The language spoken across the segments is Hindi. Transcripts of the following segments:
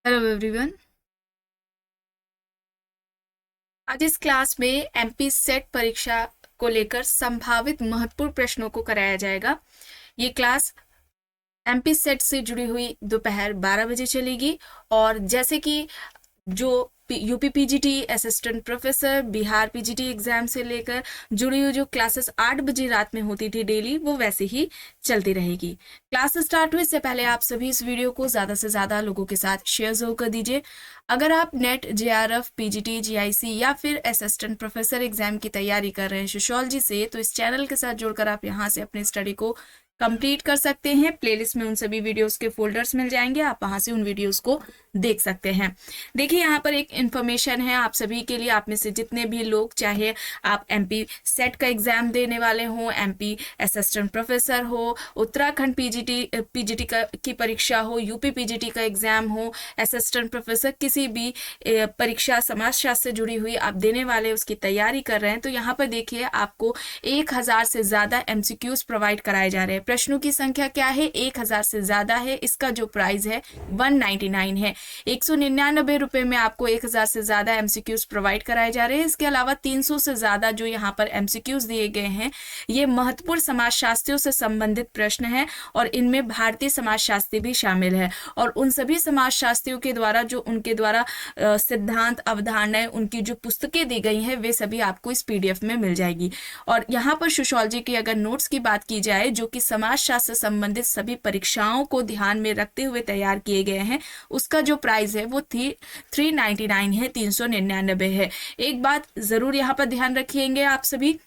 Hello everyone. आज इस क्लास में एमपी सेट परीक्षा को लेकर संभावित महत्वपूर्ण प्रश्नों को कराया जाएगा। ये क्लास एमपी सेट से जुड़ी हुई दोपहर 12 बजे चलेगी और जैसे कि जो UP PGT assistant professor Bihar PGT exam से लेकर जुड़ी हुई जो क्लासेस 8 बजे रात में होती थी डेली, वो वैसे ही चलती रहेगी। क्लास स्टार्ट हुए इससे पहले आप सभी इस वीडियो को ज़्यादा से ज़्यादा लोगों के साथ शेयर जरूर कर दीजिए। अगर आप नेट जेआरएफ पीजीटी जीआईसी या फिर असिस्टेंट प्रोफेसर एग्जाम की तैयारी कर रहे हैं सोशियोलॉजी से, तो इस चैनल के साथ जुड़कर आप यहाँ से अपनी स्टडी को कंप्लीट कर सकते हैं। प्लेलिस्ट में उन सभी वीडियोस के फोल्डर्स मिल जाएंगे, आप वहां से उन वीडियोस को देख सकते हैं। देखिए यहाँ पर एक इन्फॉर्मेशन है आप सभी के लिए। आप में से जितने भी लोग, चाहे आप एमपी सेट का एग्जाम देने वाले हों, एमपी असिस्टेंट प्रोफेसर हो, उत्तराखंड पीजीटी की परीक्षा हो, यूपी पीजीटी का एग्जाम हो, असिस्टेंट प्रोफेसर किसी भी परीक्षा समाजशास्त्र से जुड़ी हुई आप देने वाले उसकी तैयारी कर रहे हैं, तो यहाँ पर देखिए आपको 1000 से ज्यादा एमसीक्यूज प्रोवाइड कराए जा रहे हैं। प्रश्नों की संख्या क्या है? 1000 से ज्यादा है। इसका जो प्राइस है 199 है। 199 रुपए में आपको 1000 से ज्यादा एमसीक्यूज प्रोवाइड कराए जा रहे हैं। इसके अलावा 300 से ज्यादा जो यहाँ पर एमसीक्यूज दिए गए हैं, ये महत्वपूर्ण समाजशास्त्रियों से संबंधित प्रश्न है और इनमें भारतीय समाजशास्त्री भी शामिल है। और उन सभी समाजशास्त्रियों के द्वारा जो उनके द्वारा सिद्धांत अवधारणाएं उनकी जो पुस्तकें दी गई हैं, वे सभी आपको इस पीडीएफ में मिल जाएगी। और यहाँ पर सोशियोलॉजी की अगर नोट्स की बात की जाए, जो कि समाजशास्त्र से संबंधित सभी परीक्षाओं को ध्यान में रखते हुए तैयार किए गए हैं, उसका जो प्राइस है वो 399 है, 399 है। एक बात जरूर यहाँ पर ध्यान रखिएंगे आप सभी,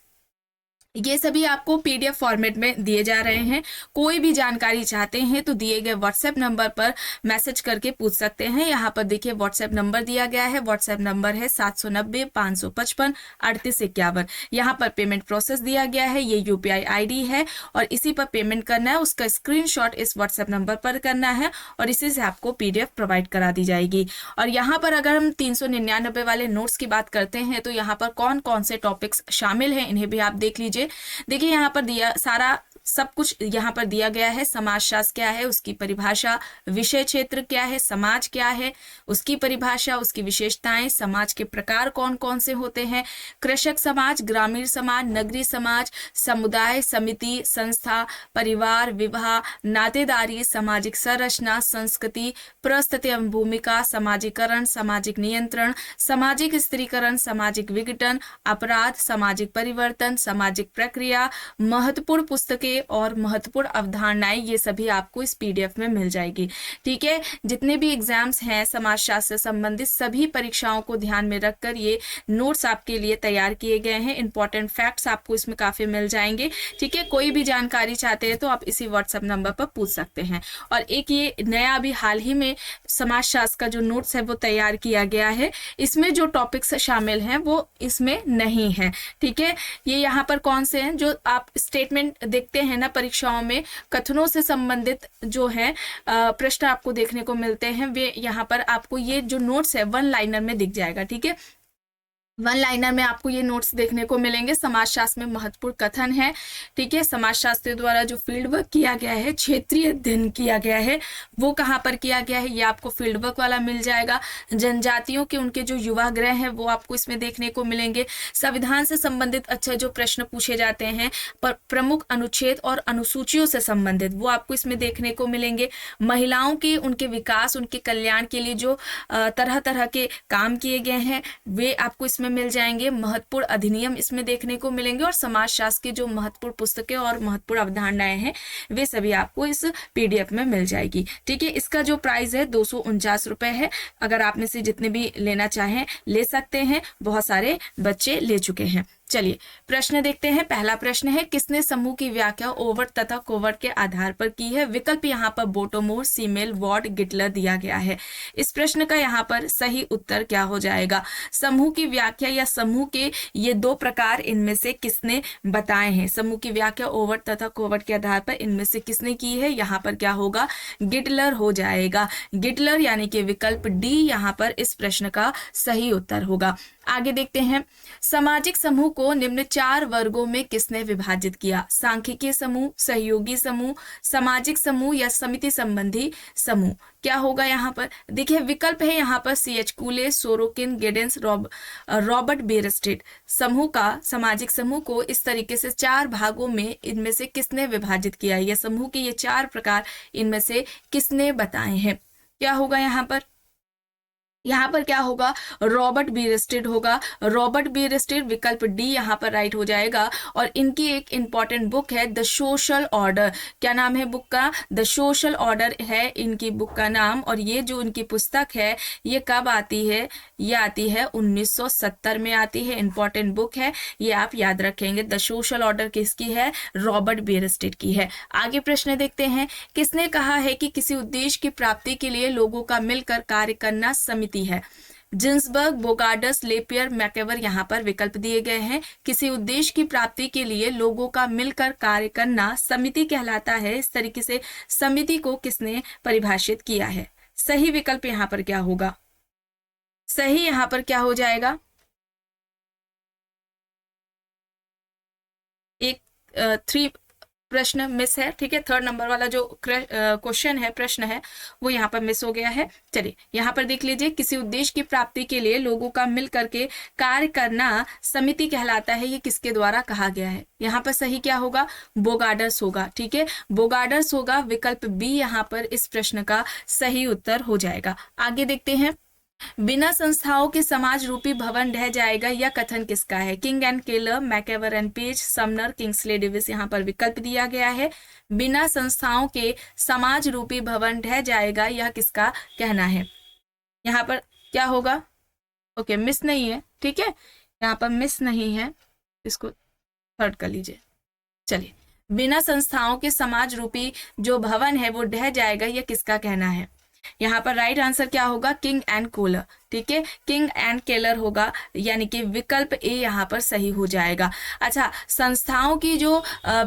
ये सभी आपको पीडीएफ फॉर्मेट में दिए जा रहे हैं। कोई भी जानकारी चाहते हैं तो दिए गए व्हाट्सएप नंबर पर मैसेज करके पूछ सकते हैं। यहाँ पर देखिए व्हाट्सएप नंबर दिया गया है। व्हाट्सएप नंबर है 790-555-3851। यहाँ पर पेमेंट प्रोसेस दिया गया है, ये यूपीआई आईडी है और इसी पर पेमेंट करना है। उसका स्क्रीनशॉट इस व्हाट्सएप नंबर पर करना है और इसी से आपको पीडीएफ प्रोवाइड करा दी जाएगी। और यहाँ पर अगर हम 399 वाले नोट्स की बात करते हैं तो यहाँ पर कौन कौन से टॉपिक्स शामिल हैं, इन्हें भी आप देख लीजिए। देखिए यहाँ पर दिया सारा सब कुछ यहाँ पर दिया गया है। समाजशास्त्र क्या है, उसकी परिभाषा, विषय क्षेत्र क्या है, समाज क्या है, उसकी परिभाषा, उसकी विशेषताएं, समाज के प्रकार कौन कौन से होते हैं, कृषक समाज, ग्रामीण समाज, नगरीय समाज, समुदाय, समिति, संस्था, परिवार, विवाह, नातेदारी, सामाजिक संरचना, संस्कृति, परिस्थिति एवं भूमिका, समाजीकरण, सामाजिक नियंत्रण, सामाजिक स्त्रीकरण, सामाजिक विघटन, अपराध, सामाजिक परिवर्तन, सामाजिक प्रक्रिया, महत्वपूर्ण पुस्तकें और महत्वपूर्ण अवधारणाएं, ये सभी आपको इस पीडीएफ में मिल जाएगी। ठीक है, जितने भी एग्जाम्स हैं समाजशास्त्र से संबंधित सभी परीक्षाओं को ध्यान में रखकर ये नोट्स आपके लिए तैयार किए गए हैं। इंपॉर्टेंट फैक्ट्स आपको इसमें काफी मिल जाएंगे। ठीक है, कोई भी जानकारी चाहते हैं तो आप इसी व्हाट्सएप नंबर पर पूछ सकते हैं। और एक ये नया अभी हाल ही में समाजशास्त्र का जो नोट्स है वो तैयार किया गया है, इसमें जो टॉपिक्स शामिल हैं वो इसमें नहीं है। ठीक है, ये यहाँ पर कौन से हैं जो आप स्टेटमेंट देखते हैं ना परीक्षाओं में, कथनों से संबंधित जो है प्रश्न आपको देखने को मिलते हैं, वे यहाँ पर आपको ये जो नोट्स है 1 लाइनर में दिख जाएगा। ठीक है, 1 लाइनर में आपको ये नोट्स देखने को मिलेंगे। समाजशास्त्र में महत्वपूर्ण कथन है। ठीक है, समाजशास्त्र द्वारा जो फील्ड वर्क किया गया है, क्षेत्रीय अध्ययन किया गया है, वो कहाँ पर किया गया है, ये आपको फील्ड वर्क वाला मिल जाएगा। जनजातियों के उनके जो युवा गृह हैं वो आपको इसमें देखने को मिलेंगे। संविधान से संबंधित अच्छा जो प्रश्न पूछे जाते हैं, पर प्रमुख अनुच्छेद और अनुसूचियों से संबंधित, वो आपको इसमें देखने को मिलेंगे। महिलाओं के उनके विकास, उनके कल्याण के लिए जो तरह तरह के काम किए गए हैं वे आपको इसमें मिल जाएंगे। महत्वपूर्ण अधिनियम इसमें देखने को मिलेंगे और समाजशास्त्र की जो महत्वपूर्ण पुस्तकें और महत्वपूर्ण अवधारणाएं हैं वे सभी आपको इस पीडीएफ में मिल जाएगी। ठीक है, इसका जो प्राइस है 249 रुपए है। अगर आप में से जितने भी लेना चाहें ले सकते हैं, बहुत सारे बच्चे ले चुके हैं। चलिए प्रश्न देखते हैं। पहला प्रश्न है, किसने समूह की व्याख्या ओवर्ट तथा कोवर्ट के आधार पर की है? विकल्प यहाँ पर बोटोमोर, सीमेल, वॉर्ड, गिटलर दिया गया है। इस प्रश्न का यहाँ पर सही उत्तर क्या हो जाएगा? समूह की व्याख्या या समूह के ये 2 प्रकार इनमें से किसने बताए हैं? समूह की व्याख्या ओवर्ट तथा कोवर्ट के आधार पर इनमें से किसने की है? यहाँ पर क्या होगा? गिटलर हो जाएगा। गिटलर यानी कि विकल्प डी यहाँ पर इस प्रश्न का सही उत्तर होगा। आगे देखते हैं, सामाजिक समूह को निम्न 4 वर्गों में किसने विभाजित किया? सांख्यिकीय समूह, सहयोगी समूह, सामाजिक समूह या समिति संबंधी समूह। क्या होगा यहाँ पर? देखिए विकल्प है यहाँ पर CH कूले, सोरोकिन, गेडेंस, रॉबर्ट बेयरस्टेट। समूह का, सामाजिक समूह को इस तरीके से 4 भागों में इनमें से किसने विभाजित किया है? यह समूह के ये 4 प्रकार इनमें से किसने बताए हैं? क्या होगा यहाँ पर? यहाँ पर क्या होगा? रॉबर्ट बीयरस्टेड होगा। रॉबर्ट बीयरस्टेड विकल्प डी यहाँ पर राइट हो जाएगा। और इनकी एक इंपॉर्टेंट बुक है द सोशल ऑर्डर। क्या नाम है बुक का? द सोशल ऑर्डर है इनकी बुक का नाम। और ये जो इनकी पुस्तक है ये कब आती है? ये आती है 1970 में आती है। इंपॉर्टेंट बुक है, ये आप याद रखेंगे। द सोशल ऑर्डर किसकी है? रॉबर्ट बीयरस्टेड की है। आगे प्रश्न देखते हैं, किसने कहा है कि किसी उद्देश्य की प्राप्ति के लिए लोगों का मिलकर कार्य करना समिति है? जिन्सबर्ग, बोगार्डस, लेपियर, मैकेवर यहाँ पर विकल्प दिए गए हैं। किसी उद्देश्य की प्राप्ति के लिए लोगों का मिलकर कार्य करना समिति कहलाता है। इस तरीके से समिति को किसने परिभाषित किया है? सही विकल्प यहाँ पर क्या होगा? सही यहाँ पर क्या हो जाएगा? एक 3 प्रश्न मिस है, ठीक है। 3rd नंबर वाला जो क्वेश्चन है, प्रश्न है, वो यहाँ पर मिस हो गया है। चलिए यहाँ पर देख लीजिए, किसी उद्देश्य की प्राप्ति के लिए लोगों का मिल करके कार्य करना समिति कहलाता है। ये किसके द्वारा कहा गया है? यहाँ पर सही क्या होगा? बोगार्डस होगा, ठीक है। बोगार्डस होगा। विकल्प बी यहाँ पर इस प्रश्न का सही उत्तर हो जाएगा। आगे देखते हैं, बिना संस्थाओं के समाज रूपी भवन ढह जाएगा, यह कथन किसका है? King and Keller, MacIver and Page, Sumner, Kingsley Davis यहाँ पर विकल्प दिया गया है। बिना संस्थाओं के समाज रूपी भवन ढह जाएगा, यह किसका कहना है? यहाँ पर क्या होगा? ओके, मिस नहीं है, ठीक है, यहाँ पर मिस नहीं है, इसको 3rd कर लीजिए। चलिए, बिना संस्थाओं के समाज रूपी जो भवन है वो ढह जाएगा, यह किसका कहना है? यहाँ पर राइट आंसर क्या होगा? किंग एंड कोलर, ठीक है, किंग एंड केलर होगा, यानी कि विकल्प ए यहाँ पर सही हो जाएगा। अच्छा, संस्थाओं की जो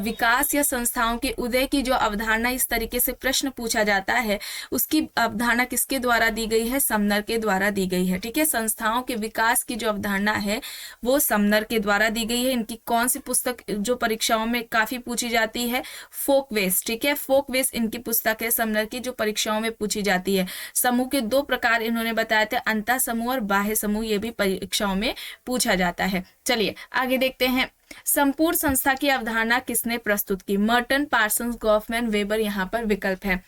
विकास या संस्थाओं के उदय की जो अवधारणा इस तरीके से प्रश्न पूछा जाता है, उसकी अवधारणा किसके द्वारा दी गई है? समनर के द्वारा दी गई है, ठीक है। संस्थाओं के विकास की जो अवधारणा है वो समनर के द्वारा दी गई है। इनकी कौन सी पुस्तक जो परीक्षाओं में काफी पूछी जाती है? फोकवेस, ठीक है, फोकवेस इनकी पुस्तक है समनर की, जो परीक्षाओं में पूछी जाती है। समूह के 2 प्रकार इन्होंने बताए थे, अंतर समूह और बाह्य समूह, ये भी परीक्षाओं में पूछा जाता है। चलिए आगे देखते हैं, संपूर्ण संस्था की अवधारणा किसने प्रस्तुत की? मर्टन, पार्सन्स, गॉफमैन, वेबर यहाँ पर विकल्प है।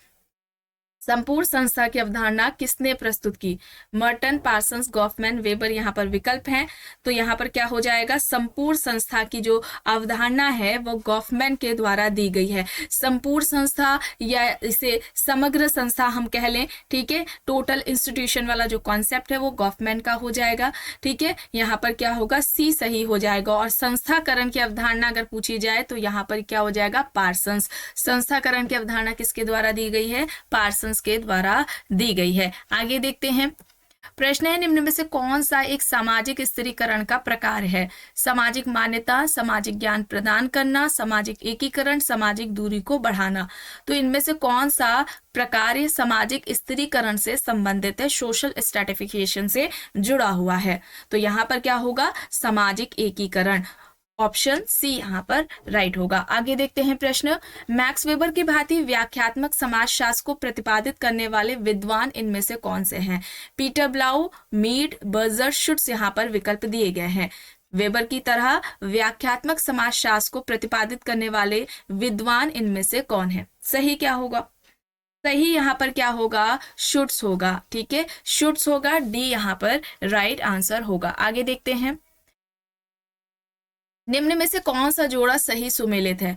संपूर्ण संस्था की अवधारणा किसने प्रस्तुत की? मर्टन, पार्सन्स, गॉफमैन, वेबर यहाँ पर विकल्प हैं। तो यहाँ पर क्या हो जाएगा? संपूर्ण संस्था की जो अवधारणा है वो गॉफमैन के द्वारा दी गई है। संपूर्ण संस्था या इसे समग्र संस्था हम कह लें, ठीक है, टोटल इंस्टीट्यूशन वाला जो कॉन्सेप्ट है वो गॉफमैन का हो जाएगा, ठीक है। यहाँ पर क्या होगा? सी सही हो जाएगा। और संस्थाकरण की अवधारणा अगर पूछी जाए तो यहाँ पर क्या हो जाएगा? पार्सन्स। संस्थाकरण की अवधारणा किसके द्वारा दी गई है? पार्सन्स के द्वारा दी गई है। आगे देखते हैं, प्रश्न है, निम्न में से कौन सा एक सामाजिक स्थिरीकरण का प्रकार है? सामाजिक मान्यता, सामाजिक ज्ञान प्रदान करना, सामाजिक एकीकरण, सामाजिक दूरी को बढ़ाना। तो इनमें से कौन सा प्रकार सामाजिक स्थिरीकरण से संबंधित है, सोशल स्ट्रैटिफिकेशन से जुड़ा हुआ है? तो यहाँ पर क्या होगा? सामाजिक एकीकरण। ऑप्शन सी यहाँ पर राइट होगा। आगे देखते हैं प्रश्न, मैक्स वेबर की भांति व्याख्यात्मक समाजशास्त्र को प्रतिपादित करने वाले विद्वान इनमें से कौन से हैं? पीटर ब्लाउ, मीड, बर्जर, शुट्स यहाँ पर विकल्प दिए गए हैं। वेबर की तरह व्याख्यात्मक समाजशास्त्र को प्रतिपादित करने वाले विद्वान इनमें से कौन है? सही क्या होगा? सही यहाँ पर क्या होगा? शुट्स होगा, ठीक है, शुट्स होगा। डी यहाँ पर राइट आंसर होगा। आगे देखते हैं, निम्न में से कौन सा जोड़ा सही सुमेलित है?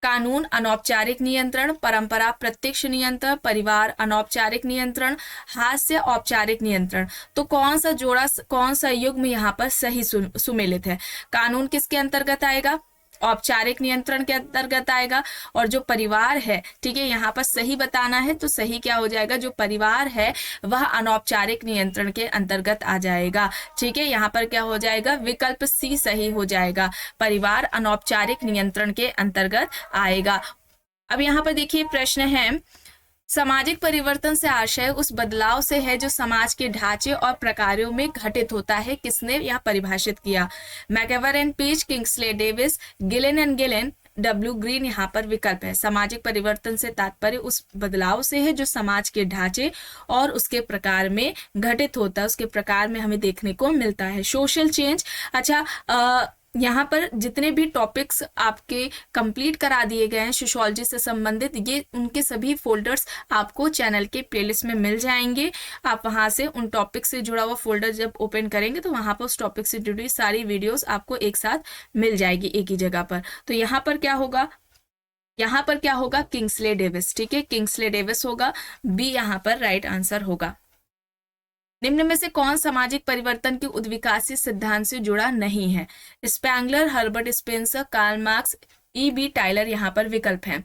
कानून अनौपचारिक नियंत्रण, परंपरा प्रत्यक्ष नियंत्रण, परिवार अनौपचारिक नियंत्रण, हास्य औपचारिक नियंत्रण। तो कौन सा जोड़ा, कौन सा युग्म यहाँ पर सही सुमेलित है? कानून किसके अंतर्गत आएगा? औपचारिक नियंत्रण के अंतर्गत आएगा। और जो परिवार है, ठीक है, यहाँ पर सही बताना है तो सही क्या हो जाएगा? जो परिवार है वह अनौपचारिक नियंत्रण के अंतर्गत आ जाएगा, ठीक है। यहाँ पर क्या हो जाएगा? विकल्प सी सही हो जाएगा, परिवार अनौपचारिक नियंत्रण के अंतर्गत आएगा। अब यहाँ पर देखिए प्रश्न है, सामाजिक परिवर्तन से आशय उस बदलाव से है जो समाज के ढांचे और प्रकारों में घटित होता है। किसने यह परिभाषित किया? MacIver and Page, Kingsley Davis, Gillin and Gillin, W Green यहाँ पर विकल्प है। सामाजिक परिवर्तन से तात्पर्य उस बदलाव से है जो समाज के ढांचे और उसके प्रकार में घटित होता है, उसके प्रकार में हमें देखने को मिलता है। सोशल चेंज, अच्छा यहाँ पर जितने भी टॉपिक्स आपके कंप्लीट करा दिए गए हैं सोशियोलॉजी से संबंधित, ये उनके सभी फोल्डर्स आपको चैनल के प्लेलिस्ट में मिल जाएंगे। आप वहां से उन टॉपिक से जुड़ा हुआ फोल्डर जब ओपन करेंगे तो वहां पर उस टॉपिक से जुड़ी सारी वीडियोस आपको एक साथ मिल जाएगी एक ही जगह पर। तो यहाँ पर क्या होगा? यहाँ पर क्या होगा? Kingsley Davis. ठीक है, किंग्सले डेविस होगा, बी यहाँ पर राइट आंसर होगा। निम्न में से कौन सामाजिक परिवर्तन के उद्विकासी सिद्धांत से जुड़ा नहीं है? Spengler, Herbert Spencer, Karl Marx, E B. Tylor यहाँ पर विकल्प हैं।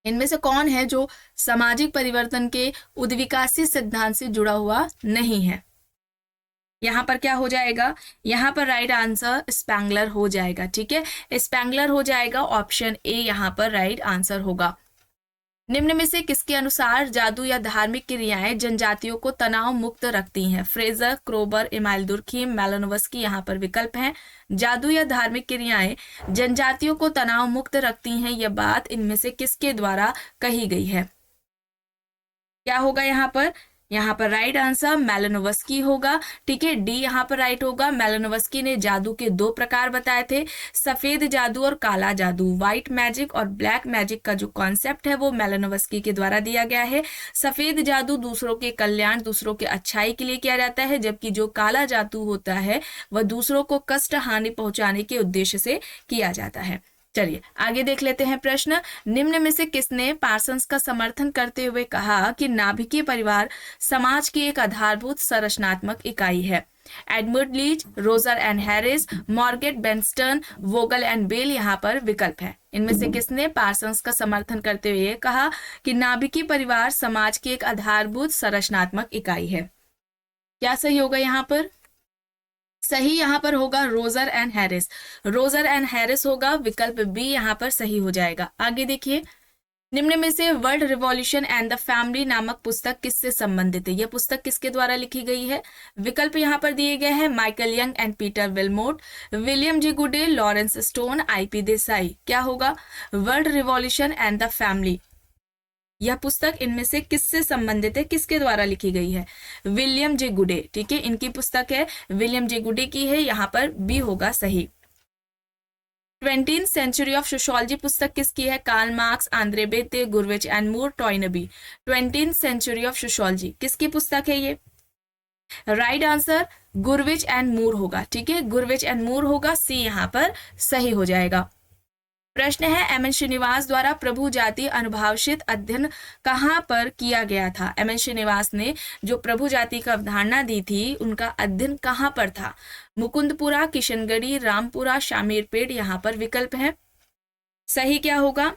इनमें से कौन है जो सामाजिक परिवर्तन के उद्विकासी सिद्धांत से जुड़ा हुआ नहीं है? यहाँ पर क्या हो जाएगा? यहाँ पर राइट आंसर स्पेंगलर हो जाएगा। ठीक है, स्पेंगलर हो जाएगा, ऑप्शन ए यहाँ पर राइट आंसर होगा। निम्न में से किसके अनुसार जादू या धार्मिक क्रियाएं जनजातियों को तनाव मुक्त रखती हैं? फ्रेजर, क्रोबर, इमाइल दुर्खीम, मैलोनोव्स्की यहाँ पर विकल्प हैं। जादू या धार्मिक क्रियाएं जनजातियों को तनाव मुक्त रखती हैं, यह बात इनमें से किसके द्वारा कही गई है? क्या होगा यहाँ पर? यहाँ पर राइट आंसर मैलोनोव्स्की होगा। ठीक है, डी यहाँ पर राइट होगा। मैलोनोव्स्की ने जादू के दो प्रकार बताए थे, सफेद जादू और काला जादू। व्हाइट मैजिक और ब्लैक मैजिक का जो कॉन्सेप्ट है वो मैलोनोव्स्की के द्वारा दिया गया है। सफेद जादू दूसरों के कल्याण, दूसरों के अच्छाई के लिए किया जाता है, जबकि जो काला जादू होता है वह दूसरों को कष्ट, हानि पहुंचाने के उद्देश्य से किया जाता है। चलिए आगे देख लेते हैं प्रश्न। निम्न में से किसने पार्सन्स का समर्थन करते हुए कहा कि नाभिकीय परिवार समाज की एक आधारभूत संरचनात्मक इकाई है? Edmund Leach, Roger and Harris, Margaret Benston, Vogel and Bell यहाँ पर विकल्प है। इनमें से किसने पार्सन्स का समर्थन करते हुए कहा कि नाभिकीय परिवार समाज की एक आधारभूत संरचनात्मक इकाई है? क्या सही होगा यहाँ पर? सही यहाँ पर होगा Roger and Harris. Roger and Harris होगा, विकल्प बी यहाँ पर सही हो जाएगा। आगे देखिए, निम्न में से world revolution and the family नामक पुस्तक किससे संबंधित है? यह पुस्तक किसके द्वारा लिखी गई है? विकल्प यहाँ पर दिए गए हैं, Michael young and Peter Wilmot, William J गुडे, लॉरेंस स्टोन, आई.पी. देसाई। क्या होगा? World revolution and the family, यह पुस्तक इनमें से किससे संबंधित है, किसके द्वारा लिखी गई है? विलियम जे गुडे। ठीक है, इनकी पुस्तक है, विलियम जे गुडे की है, यहाँ पर बी होगा सही। 20th सेंचुरी ऑफ सोशियोलॉजी पुस्तक किसकी है? Karl Marx, Andre Beteille, Gurvitch and Moore, Toynbee. 20th century of sociology किसकी पुस्तक है ये? Right answer Gurvitch and Moore होगा। ठीक है, गुरविच एंड मूर होगा, सी यहाँ पर सही हो जाएगा। प्रश्न है, एम एन श्रीनिवास द्वारा प्रभु जाति अनुभाषित अध्ययन कहाँ पर किया गया था? एम एन श्रीनिवास ने जो प्रभु जाति का अवधारणा दी थी उनका अध्ययन कहाँ पर था? मुकुंदपुरा, किशनगढ़ी, रामपुरा, शामीरपेट यहाँ पर विकल्प है। सही क्या होगा?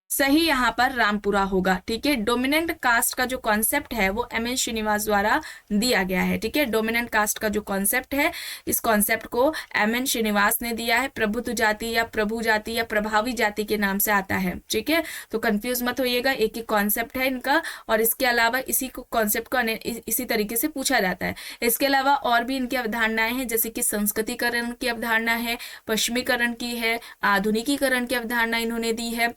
सही यहाँ पर रामपुरा होगा। ठीक है, डोमिनेंट कास्ट का जो कॉन्सेप्ट है वो एम एन श्रीनिवास द्वारा दिया गया है। ठीक है, डोमिनेंट कास्ट का जो कॉन्सेप्ट है, इस कॉन्सेप्ट को एम एन श्रीनिवास ने दिया है। प्रभुत्व जाति या प्रभु जाति या प्रभावी जाति के नाम से आता है। ठीक है, तो कंफ्यूज मत होइएगा, एक ही कॉन्सेप्ट है इनका, और इसके अलावा इसी को कॉन्सेप्ट को इसी तरीके से पूछा जाता है। इसके अलावा और भी इनकी अवधारणाएं हैं, जैसे कि संस्कृतिकरण की अवधारणा है, पश्चिमीकरण की है, आधुनिकीकरण की अवधारणा इन्होंने दी है,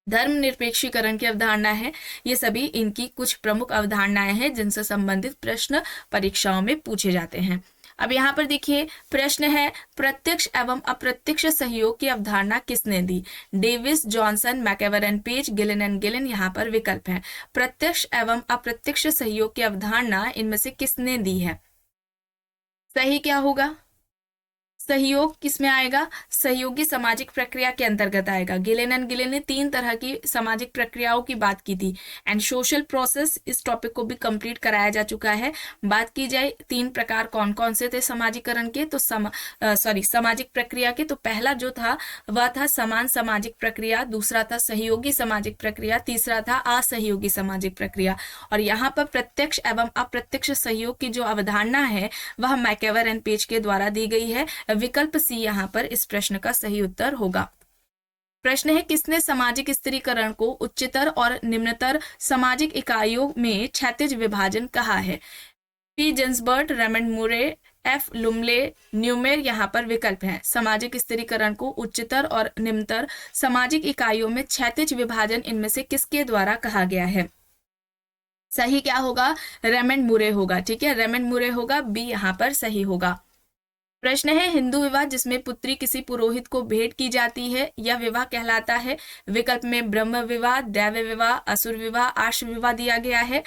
धर्मनिरपेक्षीकरण की अवधारणा है। ये सभी इनकी कुछ प्रमुख अवधारणाएं हैं जिनसे संबंधित प्रश्न परीक्षाओं में पूछे जाते हैं। अब यहाँ पर देखिए प्रश्न है, प्रत्यक्ष एवं अप्रत्यक्ष सहयोग की अवधारणा किसने दी? Davis, Johnson, MacIver and Page, Gillin and Gillin यहाँ पर विकल्प है। प्रत्यक्ष एवं अप्रत्यक्ष सहयोग की अवधारणा इनमें से किसने दी है? सही क्या होगा? सहयोग किसमें आएगा? सहयोगी सामाजिक प्रक्रिया के अंतर्गत आएगा। गिलेन एंड गिलेन ने 3 तरह की सामाजिक प्रक्रियाओं की बात की थी, एंड सोशल प्रोसेस, इस टॉपिक को भी कंप्लीट कराया जा चुका है। बात की जाए 3 प्रकार कौन कौन से थे सामाजिकरण के, तो सामाजिक प्रक्रिया के, तो पहला जो था वह था समान सामाजिक प्रक्रिया, दूसरा था सहयोगी सामाजिक प्रक्रिया, तीसरा था असहयोगी सामाजिक प्रक्रिया। और यहाँ पर प्रत्यक्ष एवं अप्रत्यक्ष सहयोग की जो अवधारणा है वह मैकएवर एंड पेज के द्वारा दी गई है। विकल्प सी यहाँ पर इस प्रश्न का सही उत्तर होगा। प्रश्न है किसने सामाजिक स्त्रीकरण को उच्चतर और निम्नतर सामाजिक इकाइयों में क्षैतिज विभाजन कहा है? पी जिन्सबर्ग, रेमंड मूरे, एफ लुमले, न्यूमेर यहाँ पर विकल्प हैं। सामाजिक स्त्रीकरण को उच्चतर और निम्नतर सामाजिक इकाइयों में क्षैतिज विभाजन इनमें से किसके द्वारा कहा गया है? सही क्या होगा? रेमंड मूरे होगा। ठीक है, रेमंड मूरे होगा, बी यहाँ पर सही होगा। प्रश्न है हिंदू विवाह जिसमें पुत्री किसी पुरोहित को भेंट की जाती है यह विवाह कहलाता है? विकल्प में ब्रह्म विवाह, दैव विवाह, असुर विवाह, आर्ष विवाह दिया गया है।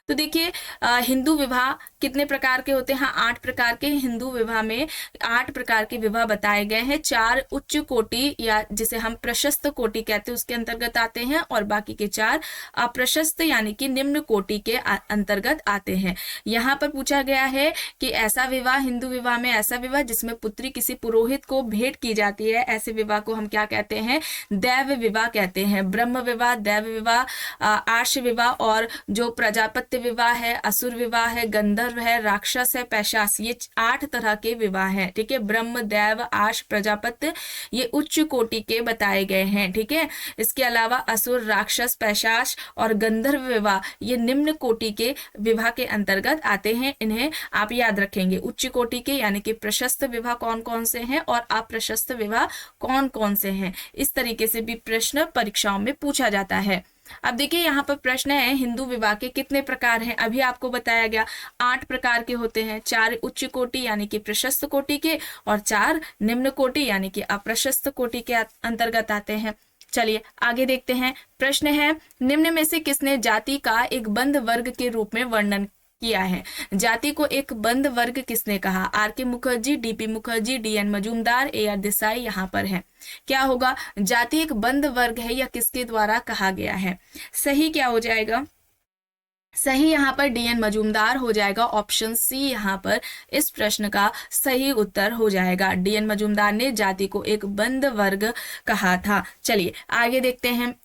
तो देखिए हिंदू विवाह कितने प्रकार के होते हैं? 8 प्रकार के। हिंदू विवाह में 8 प्रकार के विवाह बताए गए हैं। 4 उच्च कोटि या जिसे हम प्रशस्त कोटि कहते हैं उसके अंतर्गत आते हैं और बाकी के 4 अप्रशस्त यानी कि निम्न कोटि के अंतर्गत आते हैं। यहाँ पर पूछा गया है कि ऐसा विवाह, हिंदू विवाह में ऐसा विवाह जिसमें पुत्री किसी पुरोहित को भेंट की जाती है, ऐसे विवाह को हम क्या कहते हैं? दैव विवाह कहते हैं। ब्रह्म विवाह, दैव विवाह, आर्ष विवाह और जो प्रजापत्य विवाह है, असुर विवाह है, गंधर्व है, राक्षस है, पैशाच, ये 8 तरह के विवाह हैं। ठीक है, ब्रह्म, दैव, आर्ष, प्रजापत्य ये उच्च कोटि के बताए गए हैं। ठीक है, इसके अलावा असुर, राक्षस, पैशाच और गंधर्व विवाह ये निम्न कोटि के विवाह के अंतर्गत आते हैं। इन्हें आप याद रखेंगे। उच्च कोटि के यानी कि प्रशस्त विवाह कौन कौन से हैं और अप्रशस्त विवाह कौन कौन से हैं। इस तरीके से भी प्रश्न परीक्षाओं में पूछा जाता है। अब देखिए यहाँ पर प्रश्न है हिंदू विवाह के कितने प्रकार हैं? अभी आपको बताया गया 8 प्रकार के होते हैं। 4 उच्च कोटि यानी कि प्रशस्त कोटि के और 4 निम्न कोटि यानी कि अप्रशस्त कोटि के अंतर्गत आते हैं। चलिए आगे देखते हैं। प्रश्न है निम्न में से किसने जाति का एक बंद वर्ग के रूप में वर्णन किया है? जाति को एक बंद वर्ग किसने कहा? R K Mukherjee, DP Mukherjee, DN Majumdar, A R Desai यहाँ पर है। क्या होगा? जाति एक बंद वर्ग है या किसके द्वारा कहा गया है? सही क्या हो जाएगा? सही यहाँ पर डीएन मजूमदार हो जाएगा। ऑप्शन सी यहाँ पर इस प्रश्न का सही उत्तर हो जाएगा। डीएन मजूमदार ने जाति को एक बंद वर्ग कहा था। चलिए आगे देखते हैं।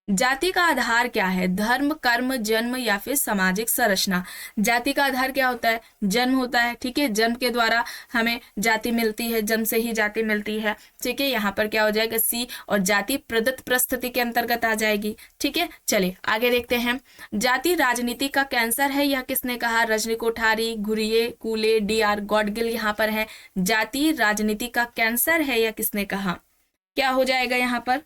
जाति का आधार क्या है? धर्म, कर्म, जन्म या फिर सामाजिक संरचना? जाति का आधार क्या होता है? जन्म होता है। ठीक है, जन्म के द्वारा हमें जाति मिलती है, जन्म से ही जाति मिलती है। ठीक है, यहाँ पर क्या हो जाएगा? सी। और जाति प्रदत्त परिस्थिति के अंतर्गत आ जाएगी। ठीक है, चलिए आगे देखते हैं। जाति राजनीति का कैंसर है यह किसने कहा? रजनी कोठारी, घुरिये, कूले, डी.आर. गॉडगिल यहाँ पर है। जाति राजनीति का कैंसर है यह किसने कहा? क्या हो जाएगा यहाँ पर?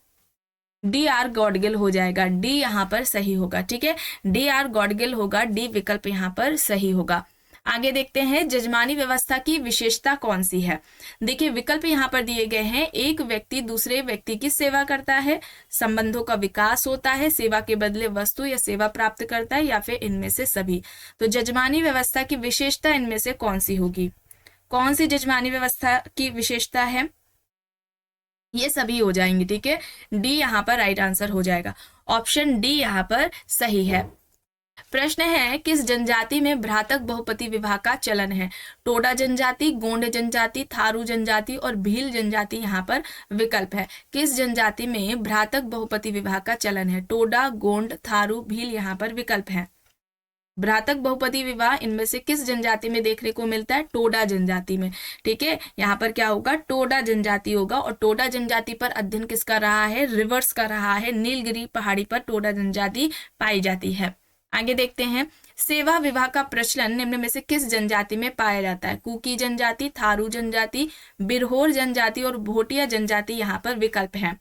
डी.आर. गॉडगिल हो जाएगा। डी यहाँ पर सही होगा। ठीक है, डी.आर. गॉडगिल होगा। डी विकल्प यहाँ पर सही होगा। आगे देखते हैं जजमानी व्यवस्था की विशेषता कौन सी है? देखिए विकल्प यहाँ पर दिए गए हैं। एक व्यक्ति दूसरे व्यक्ति की सेवा करता है, संबंधों का विकास होता है, सेवा के बदले वस्तु या सेवा प्राप्त करता है या फिर इनमें से सभी। तो जजमानी व्यवस्था की विशेषता इनमें से कौन सी होगी? कौन सी जजमानी व्यवस्था की विशेषता है? ये सभी हो जाएंगे। ठीक है, डी यहाँ पर राइट आंसर हो जाएगा। ऑप्शन डी यहाँ पर सही है। प्रश्न है किस जनजाति में भ्रातक बहुपति विवाह का चलन है? टोडा जनजाति, गोंड जनजाति, थारू जनजाति और भील जनजाति यहाँ पर विकल्प है। किस जनजाति में भ्रातक बहुपति विवाह का चलन है? टोडा, गोंड, थारू, भील यहाँ पर विकल्प है। भ्रातक बहुपति विवाह इनमें से किस जनजाति में देखने को मिलता है? टोडा जनजाति में। ठीक है, यहाँ पर क्या होगा? टोडा जनजाति होगा। और टोडा जनजाति पर अध्ययन किसका रहा है? रिवर्स का रहा है। नीलगिरी पहाड़ी पर टोडा जनजाति पाई जाती है। आगे देखते हैं। सेवा विवाह का प्रचलन निम्न में से किस जनजाति में पाया जाता है? कुकी जनजाति, थारू जनजाति, बिरहोर जनजाति और भोटिया जनजाति यहाँ पर विकल्प है।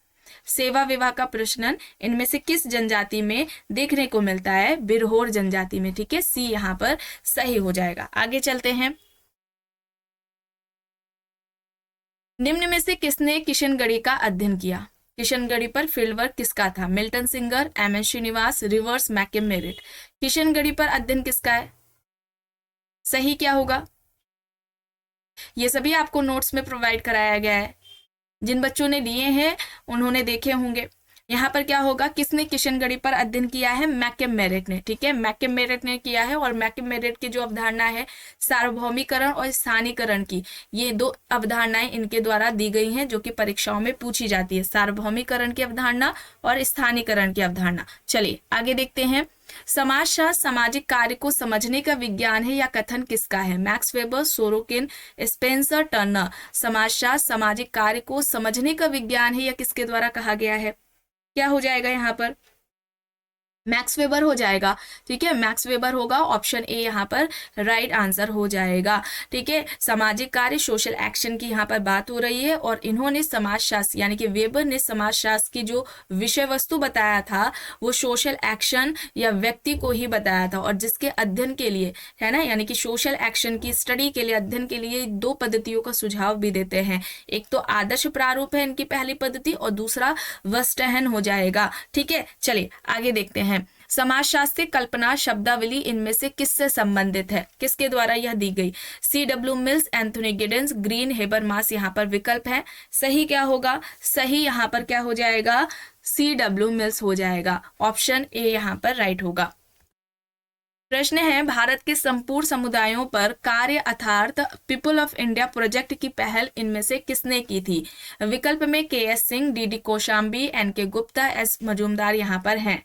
सेवा विवाह का प्रचलन इनमें से किस जनजाति में देखने को मिलता है? बिरहोर जनजाति में। ठीक है, सी यहाँ पर सही हो जाएगा। आगे चलते हैं। निम्न में से किसने किशनगढ़ी का अध्ययन किया? किशनगढ़ी पर फील्ड वर्क किसका था? Milton Singer, M N. Srinivas, Rivers, McKim Marriott. Kishangarhi पर अध्ययन किसका है? सही क्या होगा? ये सभी आपको नोट्स में प्रोवाइड कराया गया है। जिन बच्चों ने लिए हैं उन्होंने देखे होंगे। यहाँ पर क्या होगा, किसने किशनगढ़ी पर अध्ययन किया है, मैककेम मेरिट ने, ठीक है, मैककेम मेरिट ने किया है। और मैककेम मेरिट की जो अवधारणा है सार्वभौमिकरण और स्थानीयकरण की, ये दो अवधारणाएं इनके द्वारा दी गई हैं जो कि परीक्षाओं में पूछी जाती है, सार्वभौमिकरण की अवधारणा और स्थानीयकरण की अवधारणा। चलिए आगे देखते हैं। समाजशास्त्र सामाजिक कार्य को समझने का विज्ञान है या कथन किसका है, max weber, Sorokin, Spencer, Turner. समाजशास्त्र सामाजिक कार्य को समझने का विज्ञान है या किसके द्वारा कहा गया है, क्या हो जाएगा यहाँ पर, मैक्स वेबर हो जाएगा, ठीक है, मैक्स वेबर होगा, ऑप्शन ए यहाँ पर राइट आंसर हो जाएगा, ठीक है। सामाजिक कार्य सोशल एक्शन की यहाँ पर बात हो रही है और इन्होंने समाजशास्त्र यानी कि वेबर ने समाजशास्त्र की जो विषय वस्तु बताया था वो सोशल एक्शन या व्यक्ति को ही बताया था, और जिसके अध्ययन के लिए है ना, यानी कि सोशल एक्शन की स्टडी के लिए, अध्ययन के लिए दो पद्धतियों का सुझाव भी देते हैं। एक तो आदर्श प्रारूप है इनकी पहली पद्धति और दूसरा वस्टहन हो जाएगा, ठीक है। चलिए आगे देखते हैं। समाजशास्त्री कल्पना शब्दावली इनमें से किससे संबंधित है, किसके द्वारा यह दी गई, C.W. Mills, Anthony Giddens, green, Habermas यहाँ पर विकल्प है। सही क्या होगा, सही यहाँ पर क्या हो जाएगा, C.W. मिल्स हो जाएगा, ऑप्शन ए यहाँ पर राइट होगा। प्रश्न है, भारत के संपूर्ण समुदायों पर कार्य अर्थात पीपल ऑफ इंडिया प्रोजेक्ट की पहल इनमें से किसने की थी। विकल्प में KS Singh, DD Kaushambi, NK Gupta, S Majumdar यहाँ पर हैं।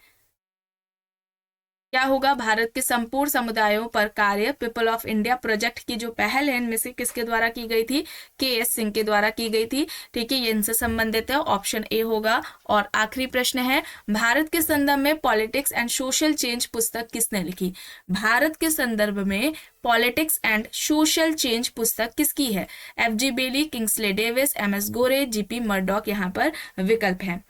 क्या होगा, भारत के संपूर्ण समुदायों पर कार्य पीपल ऑफ इंडिया प्रोजेक्ट की जो पहल है इनमें से किसके द्वारा की गई थी, KS सिंह के द्वारा की गई थी, ठीक है, ये इनसे संबंधित है, ऑप्शन ए होगा। और आखिरी प्रश्न है, भारत के संदर्भ में पॉलिटिक्स एंड सोशल चेंज पुस्तक किसने लिखी। भारत के संदर्भ में पॉलिटिक्स एंड सोशल चेंज पुस्तक किसकी है, FG बेली, किंग्सले डेविस, MS गोरे, GP मर्डॉक यहाँ पर विकल्प है।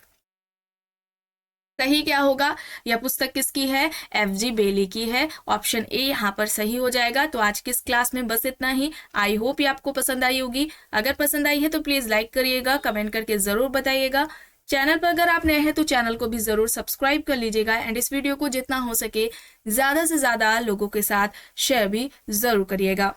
सही क्या होगा, यह पुस्तक किसकी है, FG बेली की है, ऑप्शन ए यहाँ पर सही हो जाएगा। तो आज की इस क्लास में बस इतना ही। आई होप ये आपको पसंद आई होगी। अगर पसंद आई है तो प्लीज लाइक करिएगा, कमेंट करके जरूर बताइएगा। चैनल पर अगर आप नए हैं तो चैनल को भी जरूर सब्सक्राइब कर लीजिएगा एंड इस वीडियो को जितना हो सके ज्यादा से ज्यादा लोगों के साथ शेयर भी जरूर करिएगा।